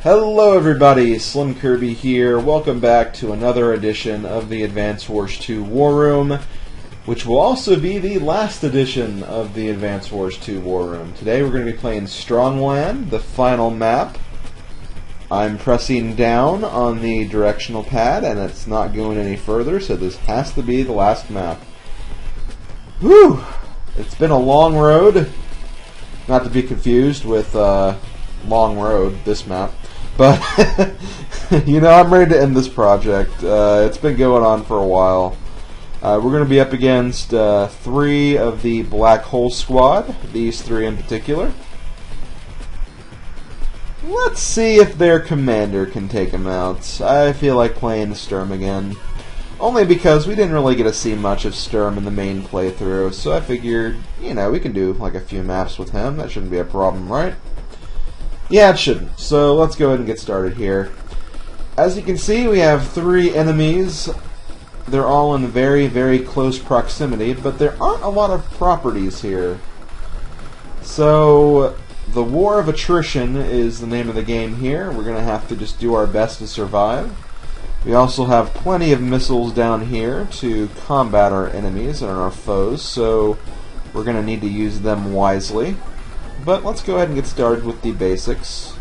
Hello everybody, SlimKirby here. Welcome back to another edition of the Advance Wars 2 War Room, which will also be the last edition of the Advance Wars 2 War Room. Today we're going to be playing Strongland, the final map. I'm pressing down on the directional pad and it's not going any further, so this has to be the last map. Whew! It's been a long road, not to be confused with Long Road, this map. But, you know, I'm ready to end this project. It's been going on for a while. We're going to be up against 3 of the Black Hole squad, these 3 in particular. Let's see if their commander can take them out. I feel like playing Sturm again. Only because we didn't really get to see much of Sturm in the main playthrough, so I figured, you know, we can do like a few maps with him. That shouldn't be a problem, right? Yeah, it shouldn't. So let's go ahead and get started here. As you can see, we have 3 enemies. They're all in very, very close proximity, but there aren't a lot of properties here. So, the War of Attrition is the name of the game here. We're going to have to just do our best to survive. We also have plenty of missiles down here to combat our enemies and our foes, so we're going to need to use them wisely. But let's go ahead and get started with the basics.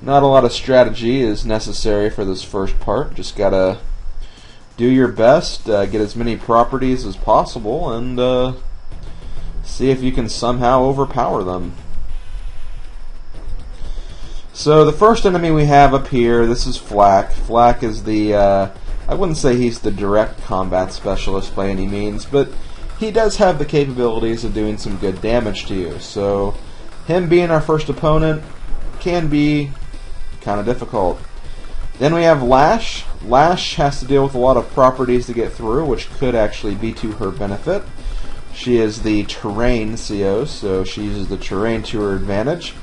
Not a lot of strategy is necessary for this first part. Just gotta do your best, get as many properties as possible, and see if you can somehow overpower them. So the first enemy we have up here, this is Flak. Flak is the, I wouldn't say he's the direct combat specialist by any means, but he does have the capabilities of doing some good damage to you, so him being our first opponent can be kind of difficult. Then we have Lash. Lash has to deal with a lot of properties to get through, which could actually be to her benefit. She is the terrain CO, so she uses the terrain to her advantage.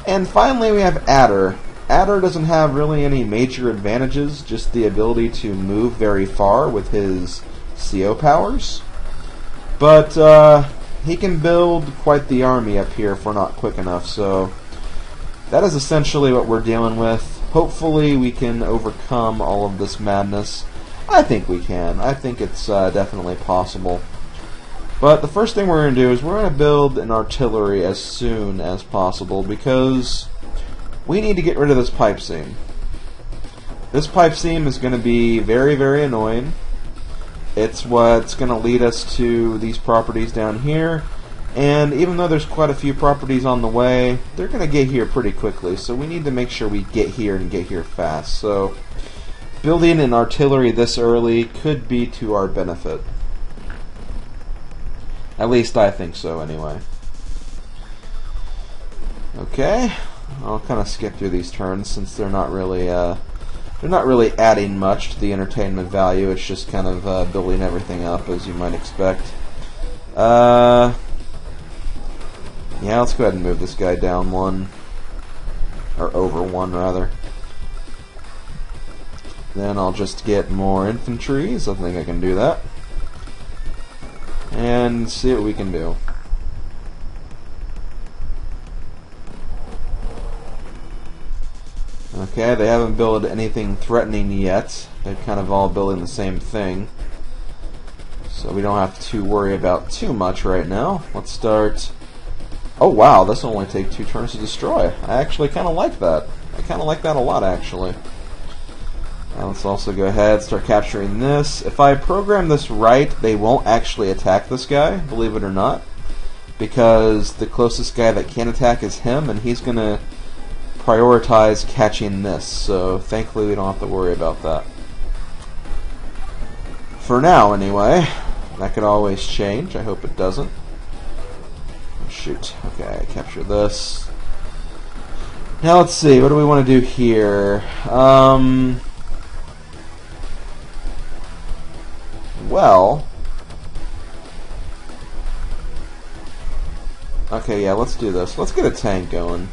And finally we have Adder. Adder doesn't have really any major advantages, just the ability to move very far with his CO powers. But he can build quite the army up here if we're not quick enough, so that is essentially what we're dealing with. Hopefully we can overcome all of this madness. I think we can. I think it's definitely possible. But the first thing we're going to do is we're going to build an artillery as soon as possible because we need to get rid of this pipe seam. This pipe seam is going to be very, very annoying. It's what's going to lead us to these properties down here, and even though there's quite a few properties on the way, they're going to get here pretty quickly, so we need to make sure we get here and get here fast. So building an artillery this early could be to our benefit. At least I think so anyway. Okay, I'll kind of skip through these turns since they're not really adding much to the entertainment value. It's just kind of building everything up as you might expect. Yeah, let's go ahead and move this guy down 1. Or over 1, rather. Then I'll just get more infantry, so I think I can do that. And see what we can do. Okay, they haven't built anything threatening yet. They're kind of all building the same thing. So we don't have to worry about too much right now. Let's start... Oh wow, this will only take 2 turns to destroy. I actually kind of like that. I kind of like that a lot, actually. Now let's also go ahead and start capturing this. If I program this right, they won't actually attack this guy, believe it or not. Because the closest guy that can attack is him, and he's going to prioritize catching this, so thankfully we don't have to worry about that. For now, anyway. That could always change. I hope it doesn't. Oh, shoot. Okay, capture this. Now let's see, what do we want to do here? Well... Okay, yeah, let's do this. Let's get a tank going.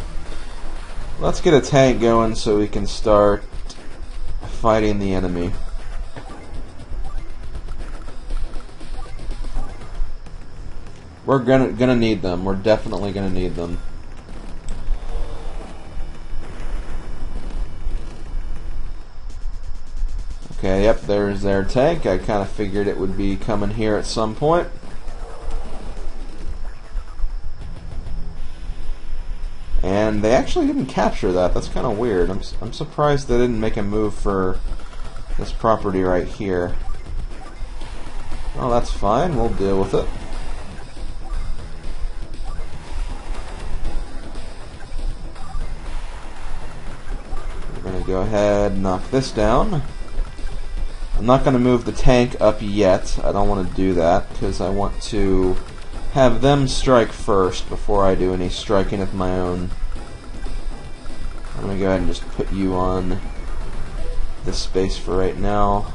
Let's get a tank going so we can start fighting the enemy. We're gonna need them. We're definitely gonna need them. Okay, yep, there's their tank. I kind of figured it would be coming here at some point. And they actually didn't capture that. That's kind of weird. I'm surprised they didn't make a move for this property right here. Oh, that's fine. We'll deal with it. We're going to go ahead and knock this down. I'm not going to move the tank up yet. I don't want to do that because I want to have them strike first before I do any striking of my own. I'm going to go ahead and just put you on this space for right now.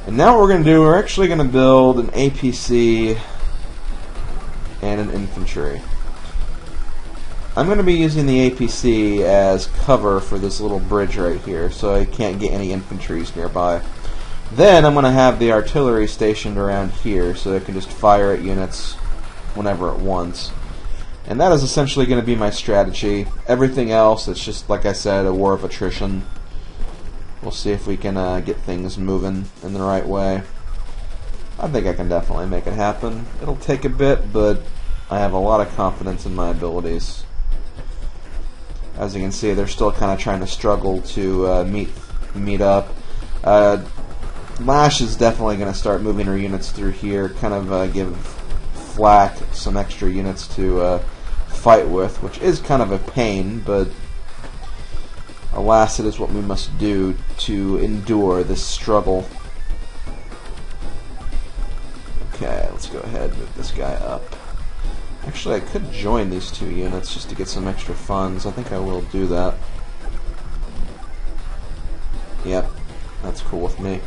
And now what we're going to do, we're actually going to build an APC and an infantry. I'm going to be using the APC as cover for this little bridge right here, so I can't get any infantries nearby. Then I'm going to have the artillery stationed around here, so it can just fire at units whenever it wants. And that is essentially going to be my strategy. Everything else, it's just, like I said, a war of attrition. We'll see if we can get things moving in the right way. I think I can definitely make it happen. It'll take a bit, but I have a lot of confidence in my abilities. As you can see, they're still kind of trying to struggle to meet up. Lash is definitely going to start moving her units through here, kind of give Flak some extra units to fight with, which is kind of a pain, but alas, it is what we must do to endure this struggle. Okay, let's go ahead and move this guy up. Actually, I could join these two units just to get some extra funds. I think I will do that. Yep, that's cool with me.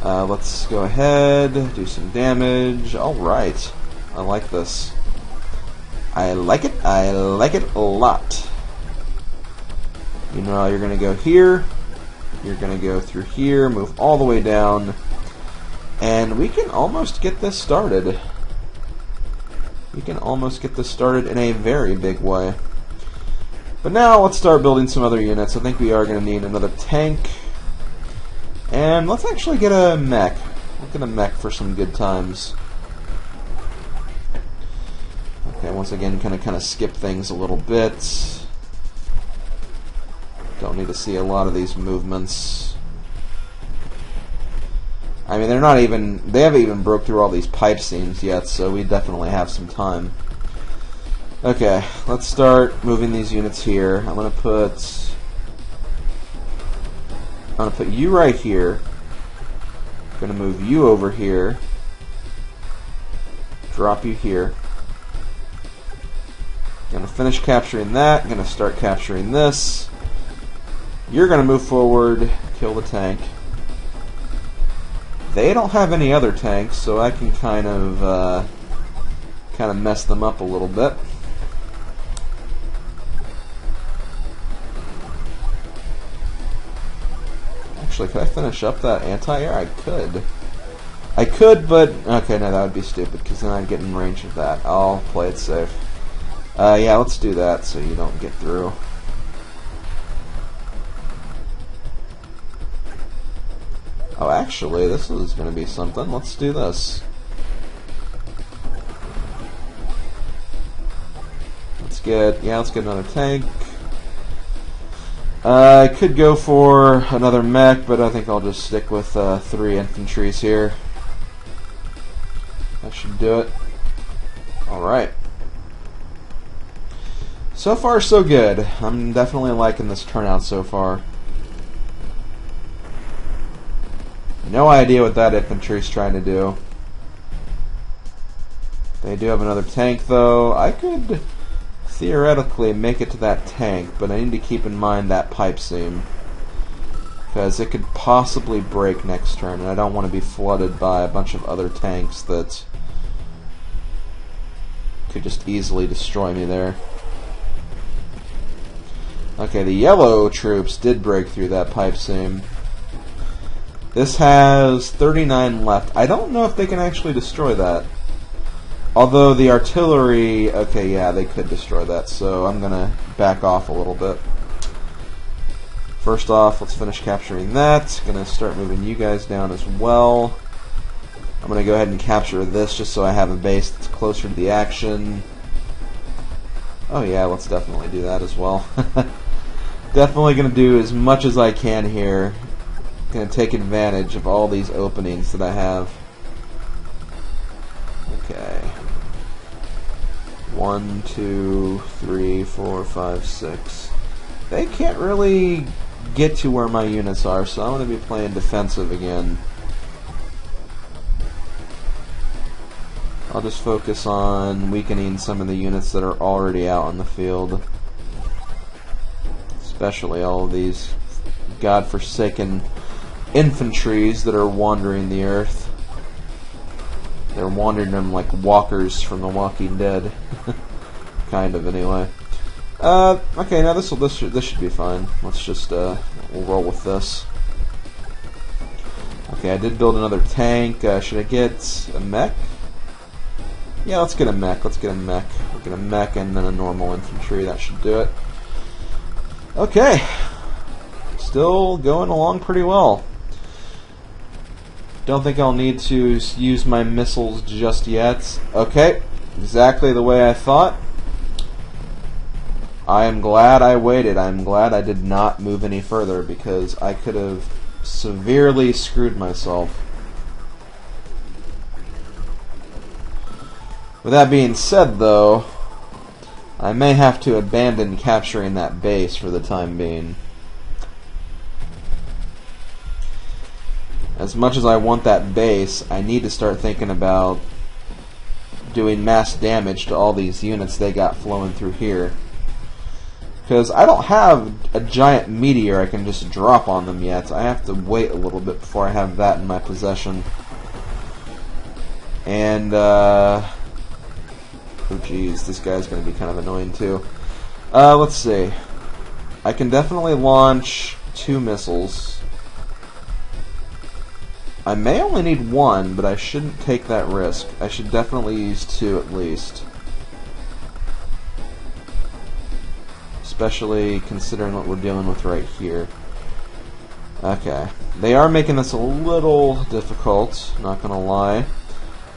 Let's go ahead, do some damage. Alright, I like this. I like it a lot. You know, you're going to go here, you're going to go through here, move all the way down, and we can almost get this started. We can almost get this started in a very big way. But now let's start building some other units. I think we are going to need another tank. And let's actually get a mech. Look at a mech for some good times. Okay, once again, kind of skip things a little bit. Don't need to see a lot of these movements. I mean, they haven't even broke through all these pipe seams yet, so we definitely have some time. Okay, let's start moving these units here. I'm gonna put you right here. I'm gonna move you over here. Drop you here. Gonna finish capturing that. Gonna start capturing this. You're gonna move forward, kill the tank. They don't have any other tanks, so I can kind of mess them up a little bit. Actually, could I finish up that anti-air? I could. I could, but okay, no, that would be stupid because then I'd get in range of that. I'll play it safe. Yeah, let's do that so you don't get through. Oh, actually, this is going to be something. Let's do this. Let's get another tank. I could go for another mech, but I think I'll just stick with 3 infantries here. That should do it. Alright. So far, so good. I'm definitely liking this turnout so far. No idea what that infantry's trying to do. They do have another tank, though. I could theoretically make it to that tank, but I need to keep in mind that pipe seam, because it could possibly break next turn, and I don't want to be flooded by a bunch of other tanks that could just easily destroy me there. Okay, the yellow troops did break through that pipe seam. This has 39 left. I don't know if they can actually destroy that. Although the artillery... Okay, yeah, they could destroy that, so I'm going to back off a little bit. First off, let's finish capturing that. Gonna start moving you guys down as well. I'm gonna go ahead and capture this just so I have a base that's closer to the action. Oh yeah, let's definitely do that as well. Definitely gonna do as much as I can here. Gonna take advantage of all these openings that I have. Okay. 1, 2, 3, 4, 5, 6. They can't really get to where my units are, so I'm going to be playing defensive again. I'll just focus on weakening some of the units that are already out on the field. Especially all of these godforsaken infantries that are wandering the earth. They're wandering them like walkers from The Walking Dead. Kind of, anyway. Okay, now this should be fine. Let's just we'll roll with this. Okay, I did build another tank. Should I get a mech? Yeah, let's get a mech. Let's get a mech. We'll get a mech and then a normal infantry. That should do it. Okay, still going along pretty well. Don't think I'll need to use my missiles just yet. Okay, exactly the way I thought. I am glad I waited. I'm glad I did not move any further because I could have severely screwed myself. With that being said, though, I may have to abandon capturing that base for the time being. As much as I want that base, I need to start thinking about doing mass damage to all these units they got flowing through here. Because I don't have a giant meteor I can just drop on them yet. I have to wait a little bit before I have that in my possession. And, oh geez, this guy's going to be kind of annoying too. Let's see. I can definitely launch 2 missiles. I may only need 1, but I shouldn't take that risk. I should definitely use 2 at least. Especially considering what we're dealing with right here. Okay. They are making this a little difficult, not gonna lie.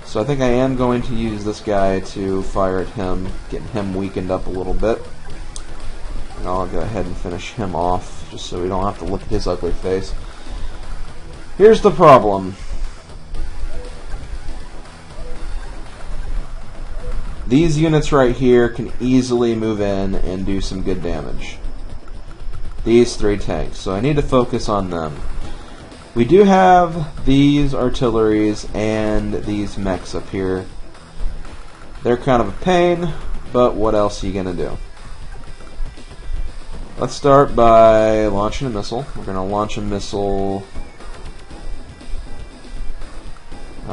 So I think I am going to use this guy to fire at him, getting him weakened up a little bit. And I'll go ahead and finish him off, just so we don't have to look at his ugly face. Here's the problem. These units right here can easily move in and do some good damage. These 3 tanks, so I need to focus on them. We do have these artilleries and these mechs up here. They're kind of a pain, but what else are you going to do? Let's start by launching a missile. We're going to launch a missile.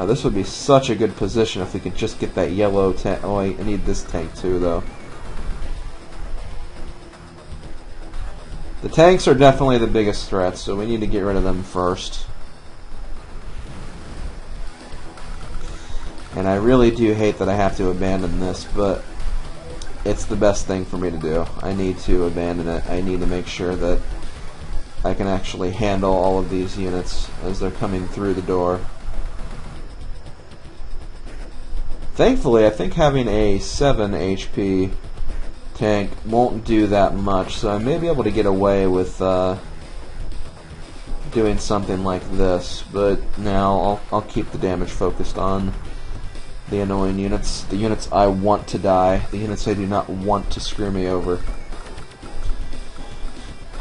This would be such a good position if we could just get that yellow tank. Oh, I need this tank too, though. The tanks are definitely the biggest threat, so we need to get rid of them first. And I really do hate that I have to abandon this, but it's the best thing for me to do. I need to abandon it. I need to make sure that I can actually handle all of these units as they're coming through the door. Thankfully, I think having a 7 HP tank won't do that much, so I may be able to get away with doing something like this, but now I'll keep the damage focused on the annoying units, the units I want to die, the units I do not want to screw me over.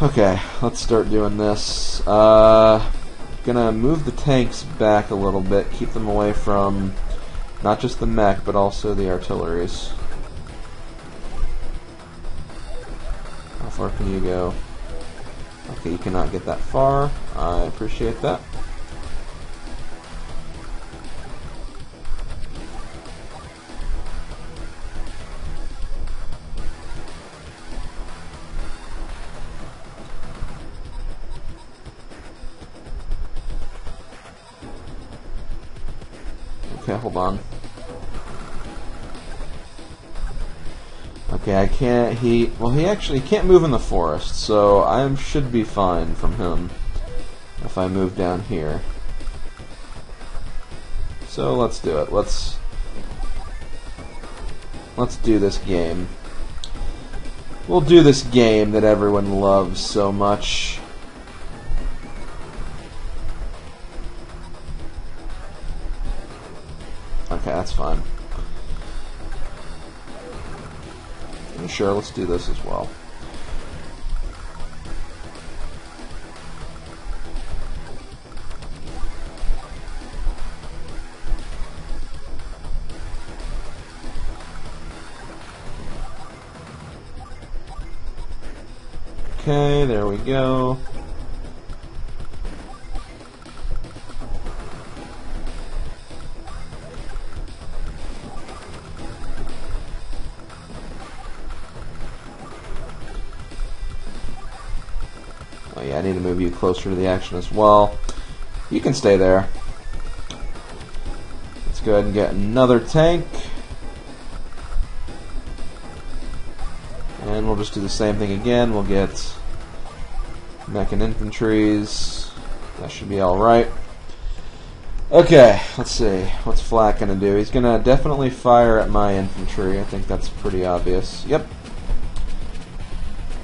Okay, let's start doing this. Gonna move the tanks back a little bit, keep them away from not just the mech, but also the artilleries. How far can you go? Okay, you cannot get that far. I appreciate that. Okay, hold on. Okay, I can't. He actually can't move in the forest, so I should be fine from him if I move down here. So let's do it. Let's do this game. We'll do this game that everyone loves so much. Okay, that's fine. Sure, let's do this as well. Okay, there we go. Oh yeah, I need to move you closer to the action as well. You can stay there. Let's go ahead and get another tank. And we'll just do the same thing again. We'll get mech and infantries. That should be alright. Okay, let's see. What's Flak gonna do? He's gonna definitely fire at my infantry. I think that's pretty obvious. Yep.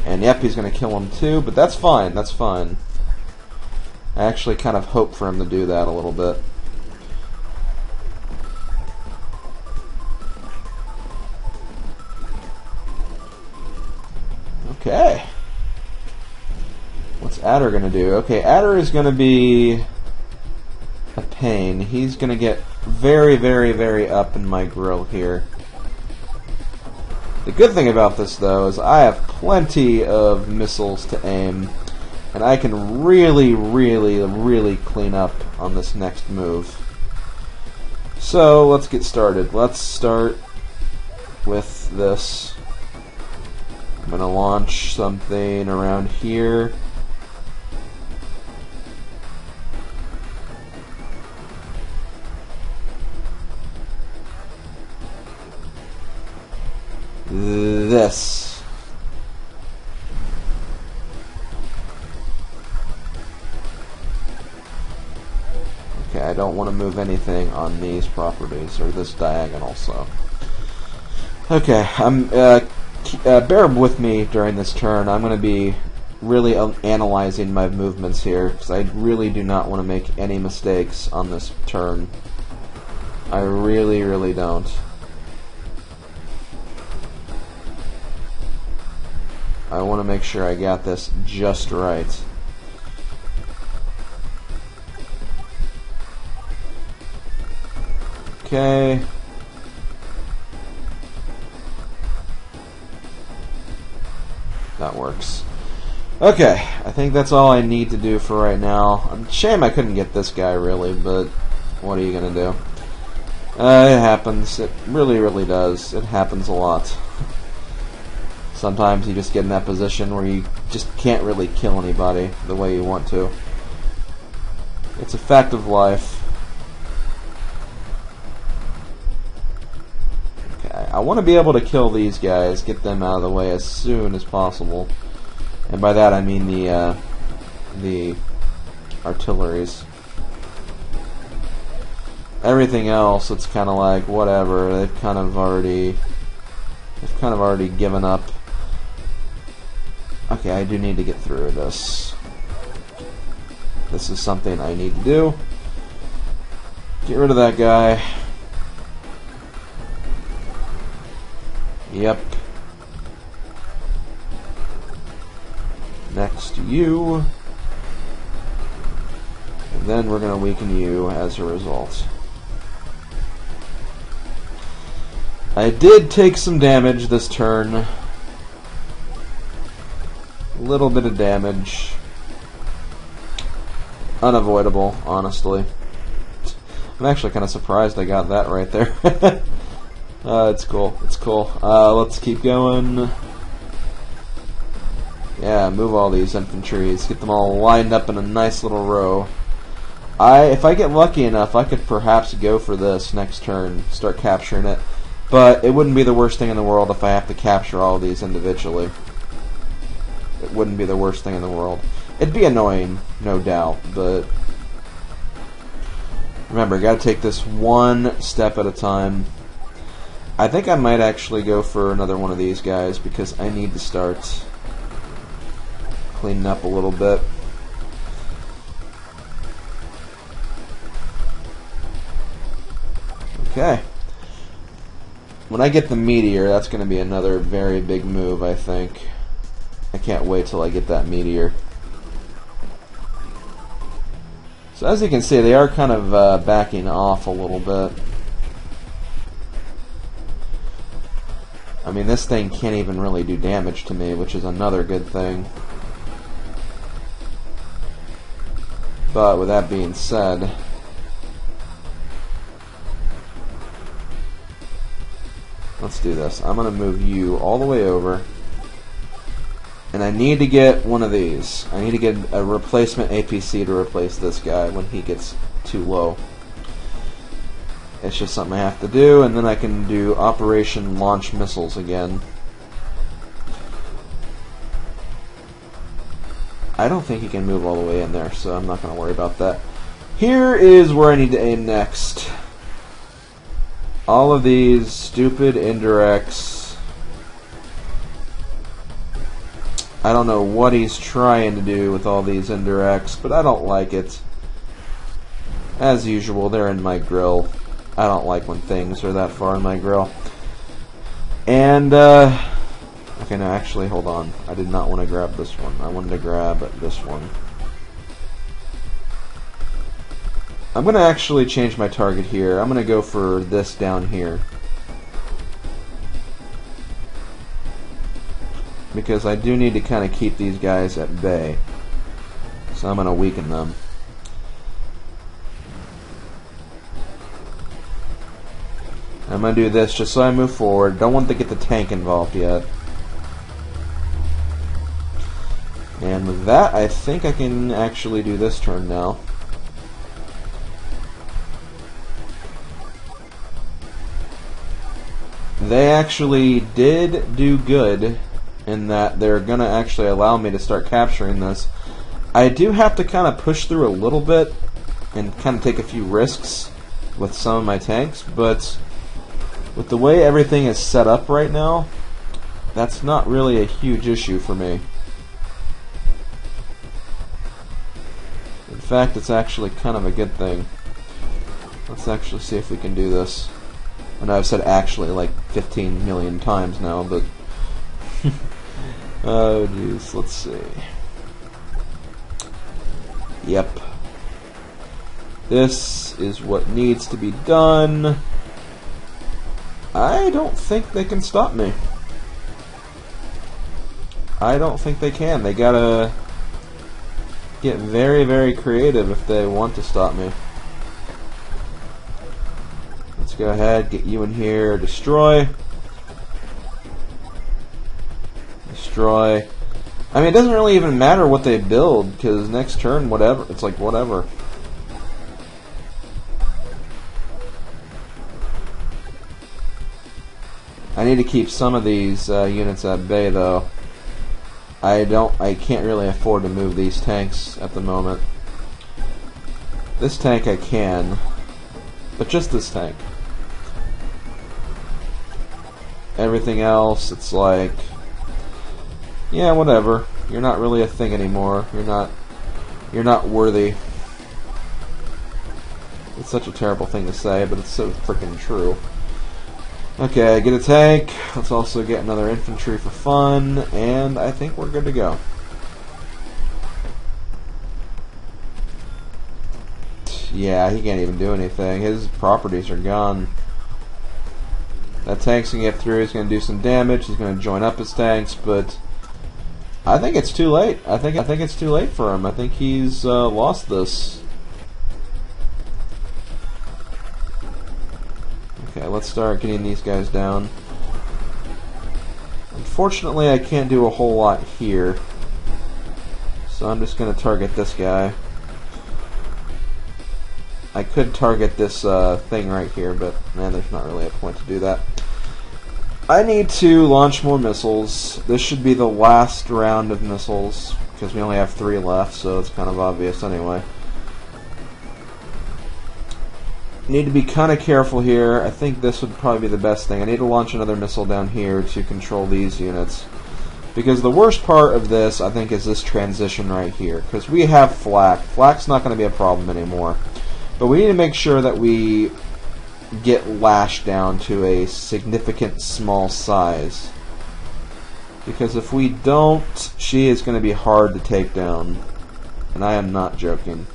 And yep, he's gonna kill him too, but that's fine, that's fine. I actually kind of hope for him to do that a little bit. Okay. What's Adder gonna do? Okay, Adder is gonna be a pain. He's gonna get very, very, very up in my grill here. The good thing about this, though, is I have plenty of missiles to aim, and I can really, really, really clean up on this next move. So, let's get started. Let's start with this. I'm going to launch something around here. This. Okay, I don't want to move anything on these properties, or this diagonal, so. Okay, bear with me during this turn. I'm going to be really analyzing my movements here, because I really do not want to make any mistakes on this turn. I really, really don't. I want to make sure I got this just right. Okay. That works. Okay, I think that's all I need to do for right now. Shame I couldn't get this guy, really, but what are you going to do? It happens. It really, really does. It happens a lot. Sometimes you just get in that position where you just can't really kill anybody the way you want to. It's a fact of life. Okay, I want to be able to kill these guys, get them out of the way as soon as possible. And by that I mean the artilleries. Everything else, it's kind of like whatever. They've kind of already given up. Okay, I do need to get through this. This is something I need to do. Get rid of that guy. Yep. Next to you. And then we're going to weaken you as a result. I did take some damage this turn. Little bit of damage. Unavoidable, honestly. I'm actually kind of surprised I got that right there. It's cool. It's cool. Let's keep going. Yeah, move all these infantries. Get them all lined up in a nice little row. If I get lucky enough, I could perhaps go for this next turn. Start capturing it. But it wouldn't be the worst thing in the world if I have to capture all of these individually. It wouldn't be the worst thing in the world. It'd be annoying, no doubt, but remember, gotta take this one step at a time. I think I might actually go for another one of these guys because I need to start cleaning up a little bit. Okay. When I get the meteor, that's going to be another very big move, I think. I can't wait till I get that meteor. So as you can see, they are kind of backing off a little bit. I mean, this thing can't even really do damage to me, which is another good thing. But with that being said, let's do this. I'm going to move you all the way over. And I need to get one of these. I need to get a replacement APC to replace this guy when he gets too low. It's just something I have to do, and then I can do Operation Launch Missiles again. I don't think he can move all the way in there, so I'm not going to worry about that. Here is where I need to aim next. All of these stupid indirects. I don't know what he's trying to do with all these indirects, but I don't like it. As usual, they're in my grill. I don't like when things are that far in my grill. And, okay, no, actually, hold on. I did not want to grab this one. I wanted to grab this one. I'm going to actually change my target here. I'm going to go for this down here. Because I do need to kind of keep these guys at bay. So I'm going to weaken them. I'm going to do this just so I move forward. Don't want to get the tank involved yet. And with that, I think I can actually do this turn now. They actually did do good in that they're going to actually allow me to start capturing this. I do have to kind of push through a little bit and kind of take a few risks with some of my tanks, but with the way everything is set up right now, that's not really a huge issue for me. In fact, it's actually kind of a good thing. Let's actually see if we can do this. I know I've said actually like 15 million times now, but oh jeez, let's see. Yep. This is what needs to be done. I don't think they can stop me. I don't think they can. They gotta get very, very creative if they want to stop me. Let's go ahead, get you in here, destroy. Destroy. I mean, it doesn't really even matter what they build, because next turn, whatever, it's like whatever. I need to keep some of these units at bay, though. I can't really afford to move these tanks at the moment. This tank I can, but just this tank. Everything else, it's like, yeah, whatever. You're not really a thing anymore. You're not worthy. It's such a terrible thing to say, but it's so freaking true. Okay, get a tank. Let's also get another infantry for fun, and I think we're good to go. Yeah, he can't even do anything. His properties are gone. That tank's gonna get through. He's gonna do some damage. He's gonna join up his tanks, but I think it's too late. I think it's too late for him. I think he's lost this. Okay, let's start getting these guys down. Unfortunately, I can't do a whole lot here, so I'm just gonna target this guy. I could target this thing right here, but man, there's not really a point to do that. I need to launch more missiles. This should be the last round of missiles, because we only have 3 left, so it's kind of obvious anyway. Need to be kind of careful here. I think this would probably be the best thing. I need to launch another missile down here to control these units. Because the worst part of this, I think, is this transition right here. Because we have flak. Flak's not going to be a problem anymore. But we need to make sure that we get Lash down to a significant small size. Because if we don't, she is going to be hard to take down. And I am not joking.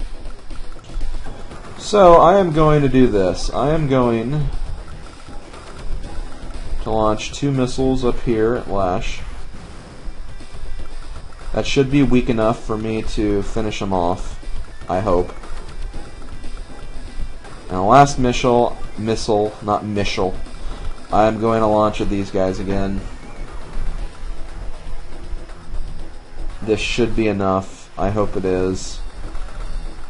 So, I am going to do this. I am going to launch 2 missiles up here at Lash. That should be weak enough for me to finish them off, I hope. And the last missile, not missile, I am going to launch at these guys again. This should be enough. I hope it is.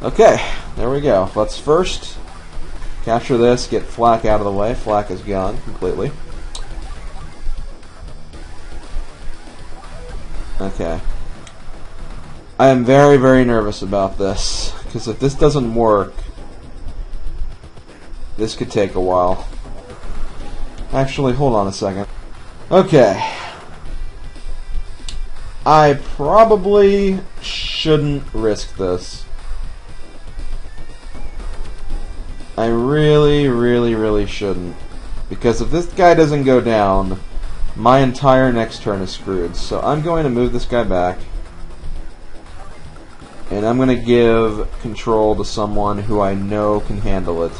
Okay, there we go. Let's first capture this, get flak out of the way. Flak is gone completely. Okay. I am very, very nervous about this, because if this doesn't work, this could take a while. Actually, hold on a second. Okay. I probably shouldn't risk this. I really, really, really shouldn't. Because if this guy doesn't go down, my entire next turn is screwed. So I'm going to move this guy back. And I'm going to give control to someone who I know can handle it.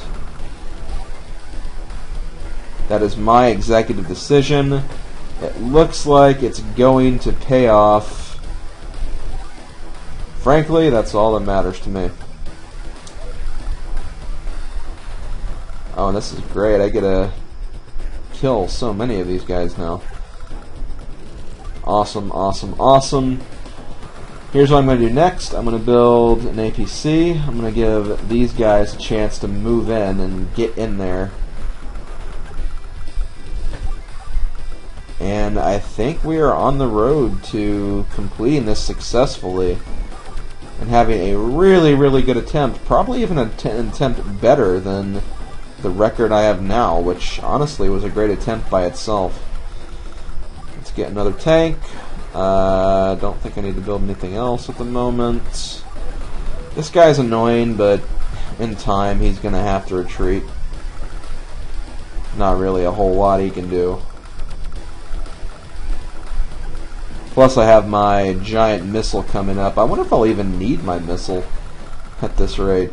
That is my executive decision. It looks like it's going to pay off. Frankly, that's all that matters to me. Oh, and this is great. I get to kill so many of these guys now. Awesome, awesome, awesome. Here's what I'm going to do next. I'm going to build an APC. I'm going to give these guys a chance to move in and get in there. And I think we are on the road to completing this successfully and having a really, really good attempt. Probably even an attempt better than the record I have now, which honestly was a great attempt by itself. Let's get another tank. Don't think I need to build anything else at the moment. This guy's annoying, but in time he's going to have to retreat. Not really a whole lot he can do. Plus I have my giant missile coming up. I wonder if I'll even need my missile at this rate.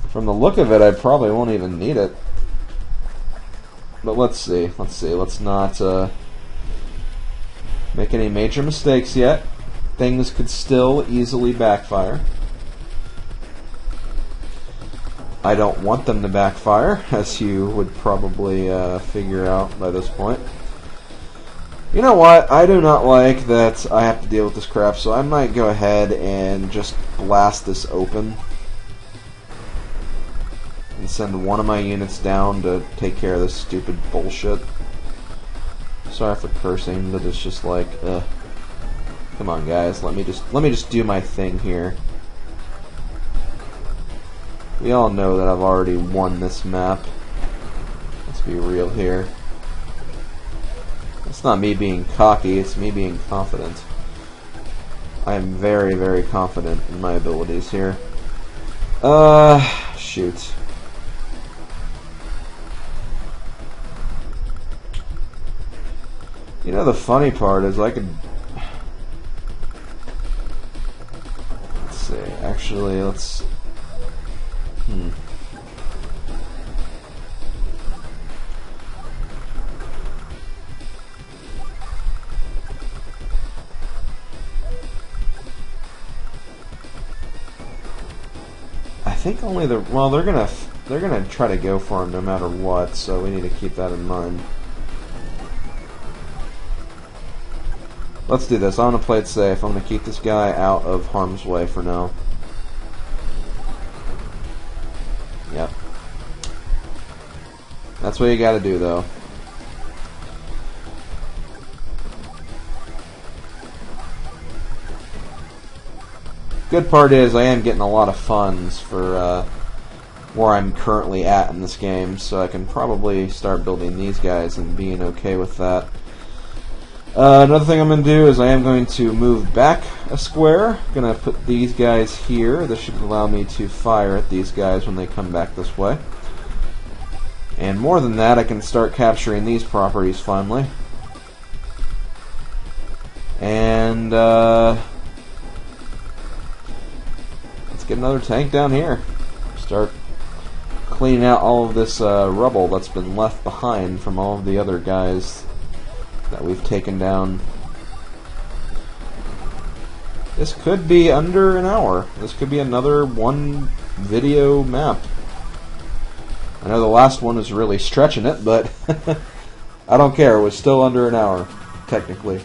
From the look of it, I probably won't even need it. But let's see. Let's see. Let's not make any major mistakes yet. Things could still easily backfire. I don't want them to backfire, as you would probably figure out by this point. You know what? I do not like that I have to deal with this crap, so I might go ahead and just blast this open. And send one of my units down to take care of this stupid bullshit. Sorry for cursing, but it's just like, ugh. Come on, guys, let me just do my thing here. We all know that I've already won this map. Let's be real here. It's not me being cocky, it's me being confident. I am very, very confident in my abilities here. Shoot. You know, the funny part is I could... Let's see, actually, let's... I think only the... Well, they're gonna try to go for him no matter what, so we need to keep that in mind. Let's do this. I'm going to play it safe. I'm going to keep this guy out of harm's way for now. Yep. That's what you got to do, though. Good part is I am getting a lot of funds for where I'm currently at in this game, so I can probably start building these guys and being okay with that. Another thing I'm going to do is I am going to move back a square. I'm going to put these guys here. This should allow me to fire at these guys when they come back this way. And more than that, I can start capturing these properties finally. And let's get another tank down here. Start cleaning out all of this rubble that's been left behind from all of the other guys that we've taken down. This could be under an hour. This could be another one video map. I know the last one was really stretching it, but I don't care. It was still under an hour, technically.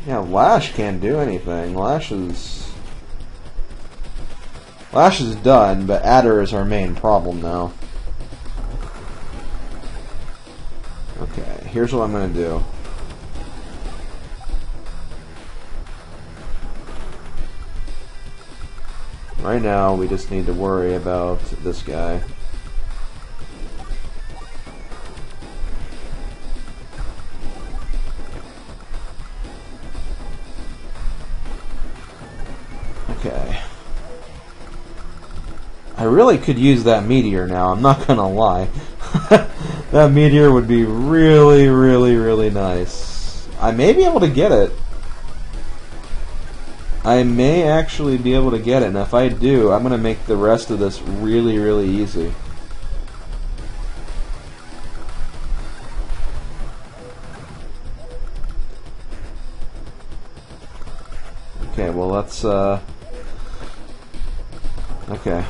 Yeah, Lash can't do anything. Lash is done, but Adder is our main problem now. Okay, here's what I'm going to do. Right now, we just need to worry about this guy. Okay. I really could use that meteor now, I'm not gonna lie. That meteor would be really, really, really nice. I may be able to get it. I may actually be able to get it, and if I do, I'm gonna make the rest of this really, really easy. Okay, well let's okay.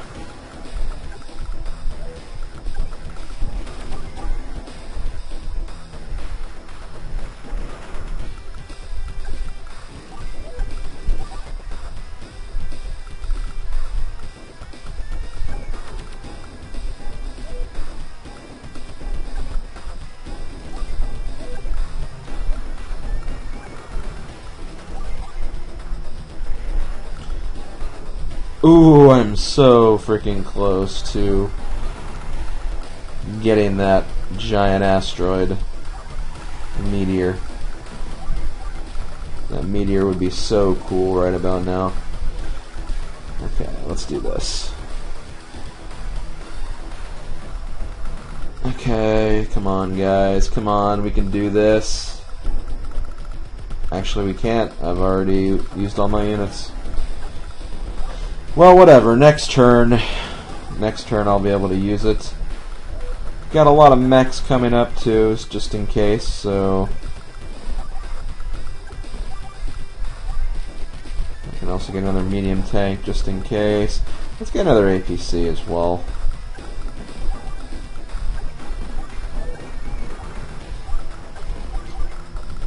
Ooh, I'm so freaking close to getting that giant asteroid meteor. That meteor would be so cool right about now. Okay, let's do this. Okay, come on guys, come on, we can do this. Actually we can't, I've already used all my units. Well, whatever. Next turn I'll be able to use it. Got a lot of mechs coming up too, just in case, so I can also get another medium tank just in case. Let's get another APC as well.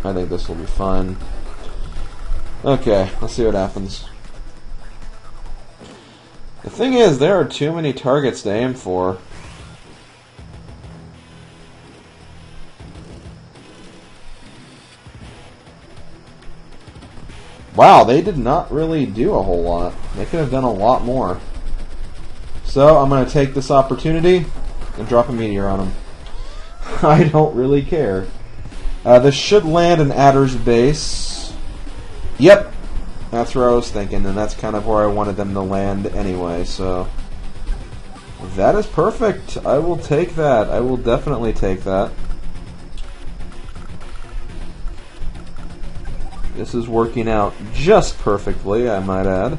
I think this will be fun. Okay, let's see what happens. The thing is, there are too many targets to aim for. Wow, they did not really do a whole lot. They could have done a lot more. So, I'm going to take this opportunity and drop a meteor on them. I don't really care. This should land in Adder's base. Yep. That's where I was thinking, and that's kind of where I wanted them to land anyway, so that is perfect. I will take that. I will definitely take that. This is working out just perfectly, I might add.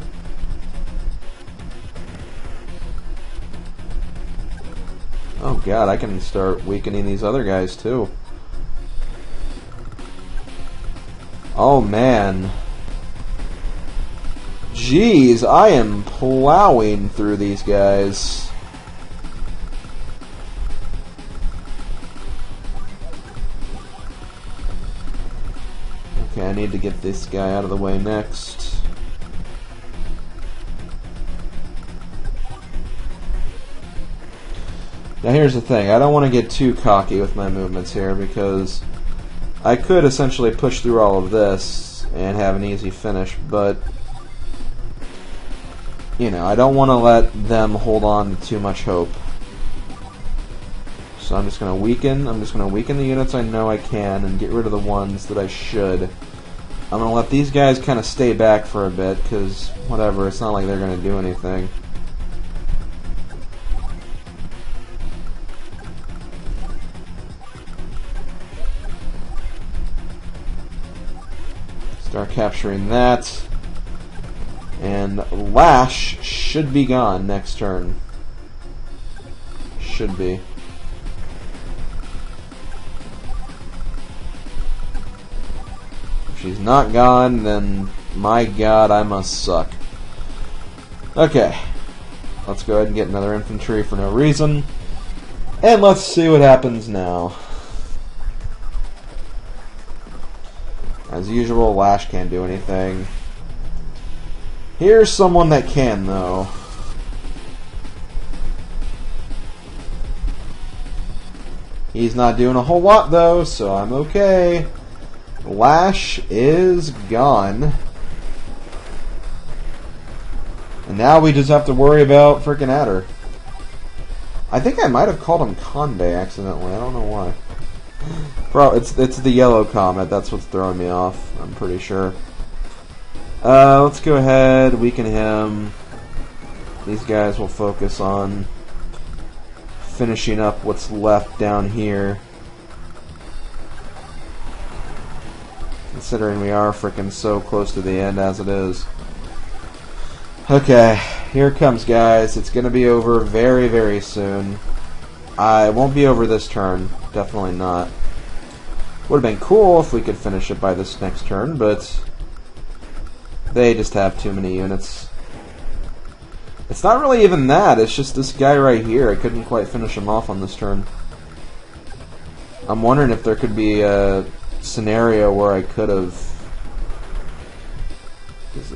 Oh god, I can start weakening these other guys too. Oh man. Jeez, I am plowing through these guys. Okay, I need to get this guy out of the way next. Now here's the thing, I don't want to get too cocky with my movements here because I could essentially push through all of this and have an easy finish, but you know, I don't want to let them hold on to too much hope. So I'm just going to weaken. I'm just going to weaken the units I know I can and get rid of the ones that I should. I'm going to let these guys kind of stay back for a bit, because whatever, it's not like they're going to do anything. Start capturing that. And Lash should be gone next turn. Should be. If she's not gone, then my god, I must suck. Okay. Let's go ahead and get another infantry for no reason. And let's see what happens now. As usual, Lash can't do anything. Here's someone that can, though. He's not doing a whole lot, though, so I'm okay. Lash is gone. And now we just have to worry about frickin' Adder. I think I might have called him Conde accidentally. I don't know why. Bro, it's the yellow comet. That's what's throwing me off. I'm pretty sure. Let's go ahead, weaken him. These guys will focus on finishing up what's left down here. Considering we are frickin' so close to the end as it is. Okay, here it comes, guys. It's gonna be over very, very soon. It won't be over this turn. Definitely not. Would have been cool if we could finish it by this next turn, but they just have too many units. It's not really even that, it's just this guy right here. I couldn't quite finish him off on this turn. I'm wondering if there could be a scenario where I could have...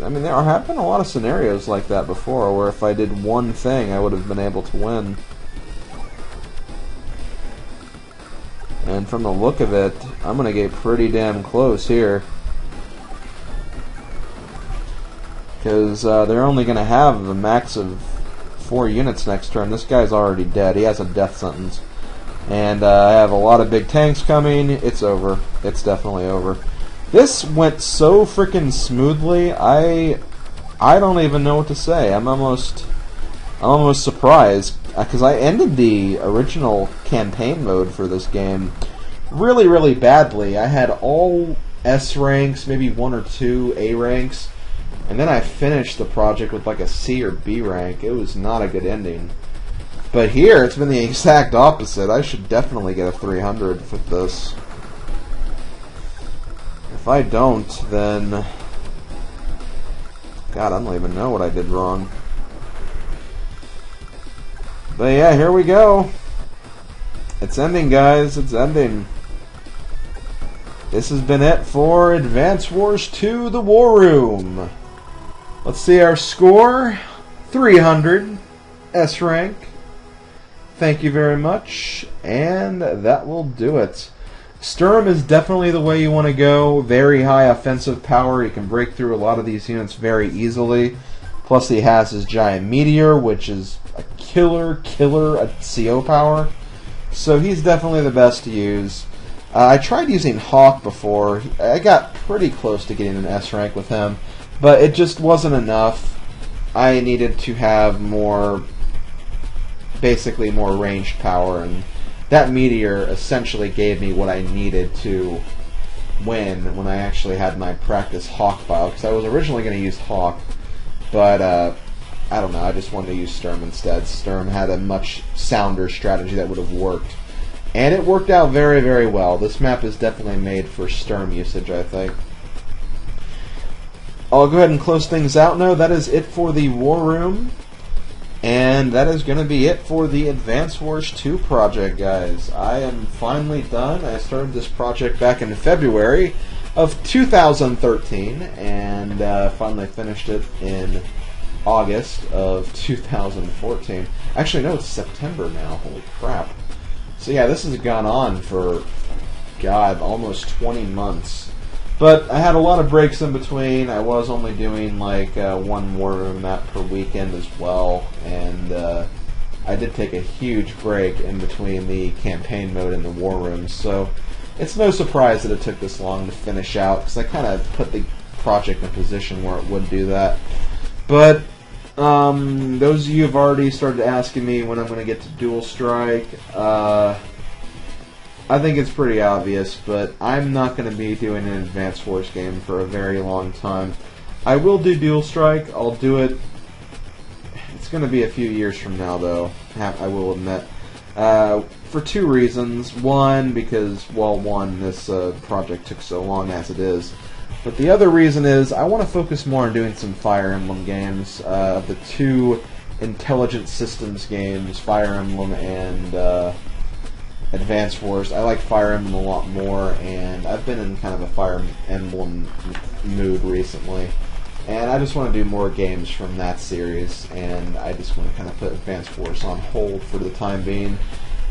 I mean, there have been a lot of scenarios like that before, where if I did one thing, I would have been able to win. And from the look of it, I'm going to get pretty damn close here. Because they're only going to have a max of 4 units next turn. This guy's already dead. He has a death sentence. And I have a lot of big tanks coming. It's over. It's definitely over. This went so freaking smoothly. I don't even know what to say. I'm almost surprised. Because I ended the original campaign mode for this game really, really badly. I had all S ranks, maybe 1 or 2 A ranks. And then I finished the project with like a C or B rank. It was not a good ending. But here, it's been the exact opposite. I should definitely get a 300 with this. If I don't, then... God, I don't even know what I did wrong. But yeah, here we go. It's ending, guys. It's ending. This has been it for Advance Wars 2, The War Room. Let's see our score. 300. S rank. Thank you very much. And that will do it. Sturm is definitely the way you want to go. Very high offensive power. He can break through a lot of these units very easily. Plus he has his giant meteor, which is a killer CO power. So he's definitely the best to use. I tried using Hawk before. I got pretty close to getting an S rank with him, but it just wasn't enough. I needed to have more, basically more ranged power, and that meteor essentially gave me what I needed to win when I actually had my practice Hawk file, because I was originally going to use Hawk, but I don't know, I just wanted to use Sturm instead. Sturm had a much sounder strategy that would have worked. And it worked out very, very well. This map is definitely made for Sturm usage, I think. I'll go ahead and close things out now. That is it for the War Room. And that is going to be it for the Advance Wars 2 project, guys. I am finally done. I started this project back in February of 2013, and finally finished it in August of 2014. Actually, no, it's September now. Holy crap. So yeah, this has gone on for God, almost 20 months. But I had a lot of breaks in between. I was only doing like one war room map per weekend as well, and I did take a huge break in between the campaign mode and the war rooms, so it's no surprise that it took this long to finish out, because I kind of put the project in a position where it would do that. But those of you have already started asking me when I'm going to get to Dual Strike. I think it's pretty obvious, but I'm not going to be doing an Advanced Wars game for a very long time. I will do Dual Strike. I'll do it. It's going to be a few years from now, though, I will admit. For two reasons. One, because, well, this project took so long as it is. But the other reason is I want to focus more on doing some Fire Emblem games. The two Intelligent Systems games, Fire Emblem and Advanced Wars. I like Fire Emblem a lot more, and I've been in kind of a Fire Emblem mood recently. And I just want to do more games from that series, and I just want to kind of put Advanced Wars on hold for the time being.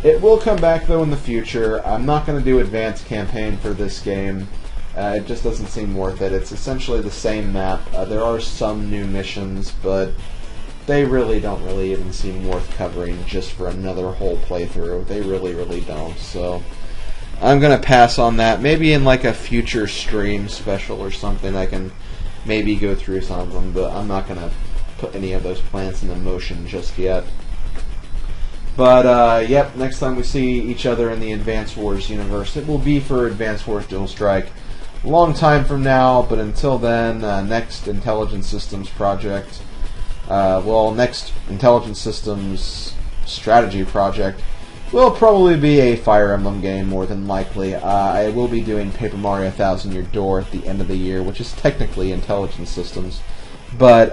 It will come back, though, in the future. I'm not going to do Advanced Campaign for this game. It just doesn't seem worth it. It's essentially the same map. There are some new missions, but they really don't even seem worth covering just for another whole playthrough. They really don't. So I'm going to pass on that. Maybe in like a future stream special or something I can maybe go through some of them, but I'm not going to put any of those plans into motion just yet. But, yep, next time we see each other in the Advanced Wars universe, it will be for Advanced Wars Dual Strike. Long time from now, but until then, next Intelligent Systems project, next Intelligent Systems strategy project will probably be a Fire Emblem game, more than likely. I will be doing Paper Mario 1000 Year Door at the end of the year, which is technically Intelligent Systems, but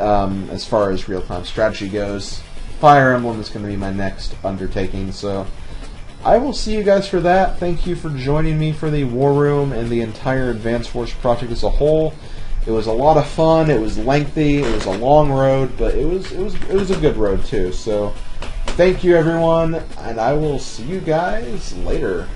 as far as real-time strategy goes, Fire Emblem is going to be my next undertaking, so I will see you guys for that. Thank you for joining me for the War Room and the entire Advanced Wars project as a whole. It was a lot of fun. It was lengthy. It was a long road, but it was a good road too. So, thank you everyone, and I will see you guys later.